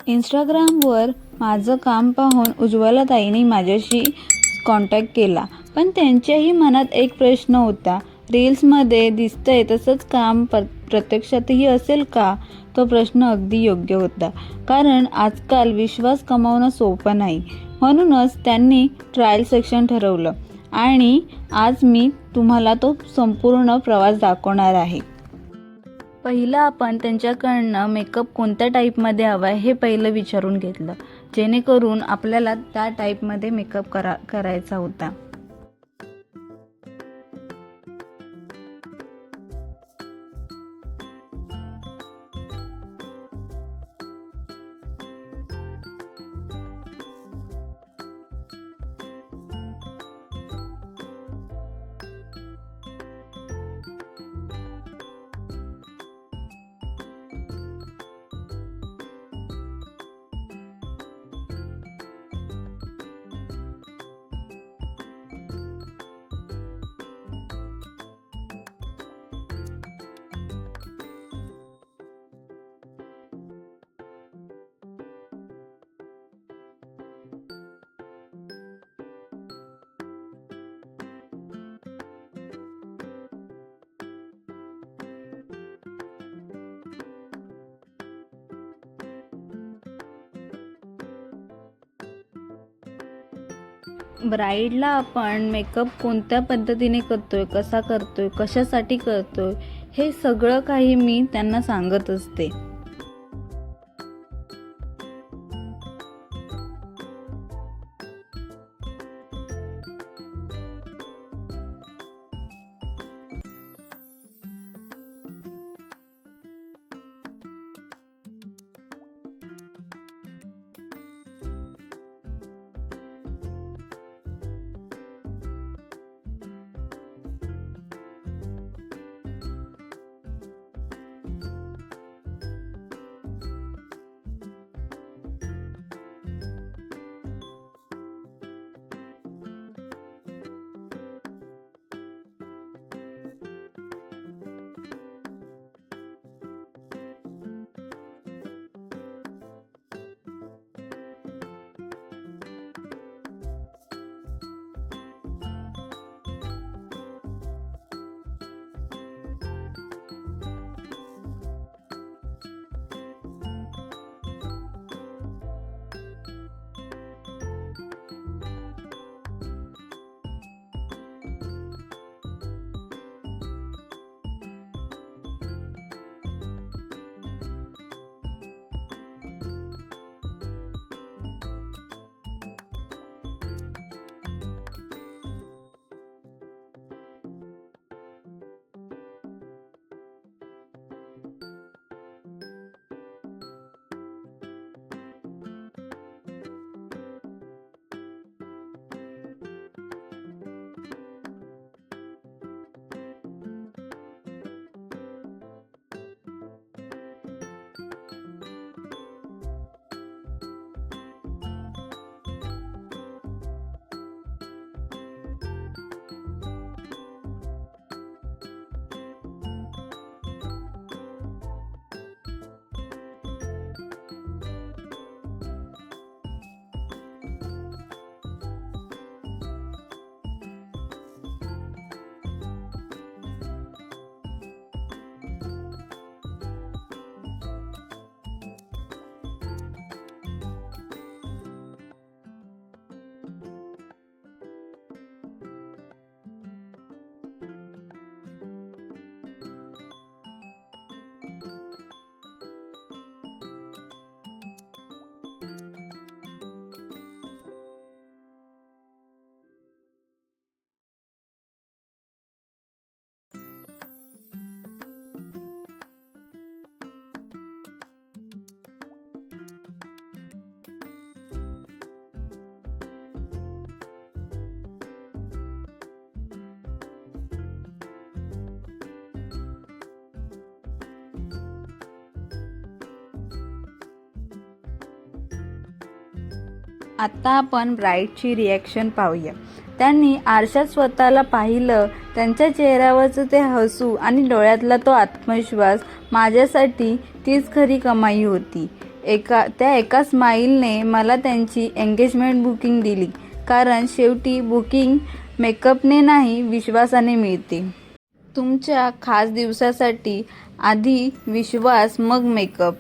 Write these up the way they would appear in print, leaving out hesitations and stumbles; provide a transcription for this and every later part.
इंस्टाग्रामवर माझं काम पाहून उज्ज्वलाताईंनी माझ्याशी कॉन्टॅक्ट केला, पण त्यांच्याही मनात एक प्रश्न होता, रील्समध्ये दिसतंय तसंच काम प्रत्यक्षातही असेल का? तो प्रश्न अगदी योग्य होता, कारण आजकाल विश्वास कमावणं सोपं नाही. म्हणूनच त्यांनी ट्रायल सेक्शन ठरवलं आणि आज मी तुम्हाला तो संपूर्ण प्रवास दाखवणार आहे. पहिलं आपण त्यांच्याकडनं मेकअप कोणत्या टाईपमध्ये हवा आहे हे पहिलं विचारून घेतलं, जेणेकरून आपल्याला त्या टाईपमध्ये मेकअप करायचा होता. ब्राईडला आपण मेकअप कोणत्या पद्धतीने करतोय, कसा करतोय, कशासाठी करतोय, हे सगळं काही मी त्यांना सांगत असते. आता आपण ब्राईडची रिॲक्शन पाहूया. त्यांनी आरशात स्वतःला पाहिलं. त्यांच्या चेहऱ्यावरचं ते हसू आणि डोळ्यातला तो आत्मविश्वास माझ्यासाठी तीच खरी कमाई होती. त्या एका स्माईलने मला त्यांची एंगेजमेंट बुकिंग दिली. कारण शेवटी बुकिंग मेकअपने नाही, विश्वासाने मिळते. तुमच्या खास दिवसासाठी आधी विश्वास मग मेकअप.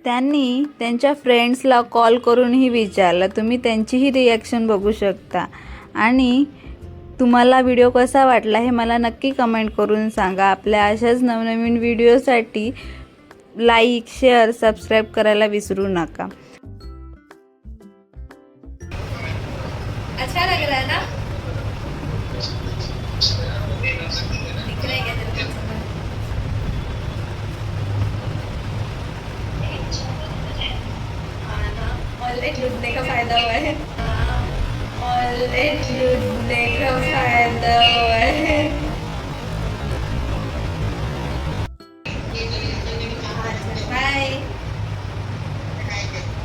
त्यांनी त्यांच्या फ्रेंड्सला कॉल करूनही विचारलं. तुम्ही त्यांचीही रिॲक्शन बघू शकता. आणि तुम्हाला व्हिडिओ कसा वाटला हे मला नक्की कमेंट करून सांगा. आपल्या अशाच नवनवीन व्हिडिओसाठी लाईक, शेअर, सबस्क्राईब करायला विसरू नका. अच्छा लग रहा है ना? दिख रहा है क्या तेरे को? हाँ ना, ऑलरेडी डूबने का फायदा हुआ है. ऑलरेडी डूबने का फायदा हुआ है.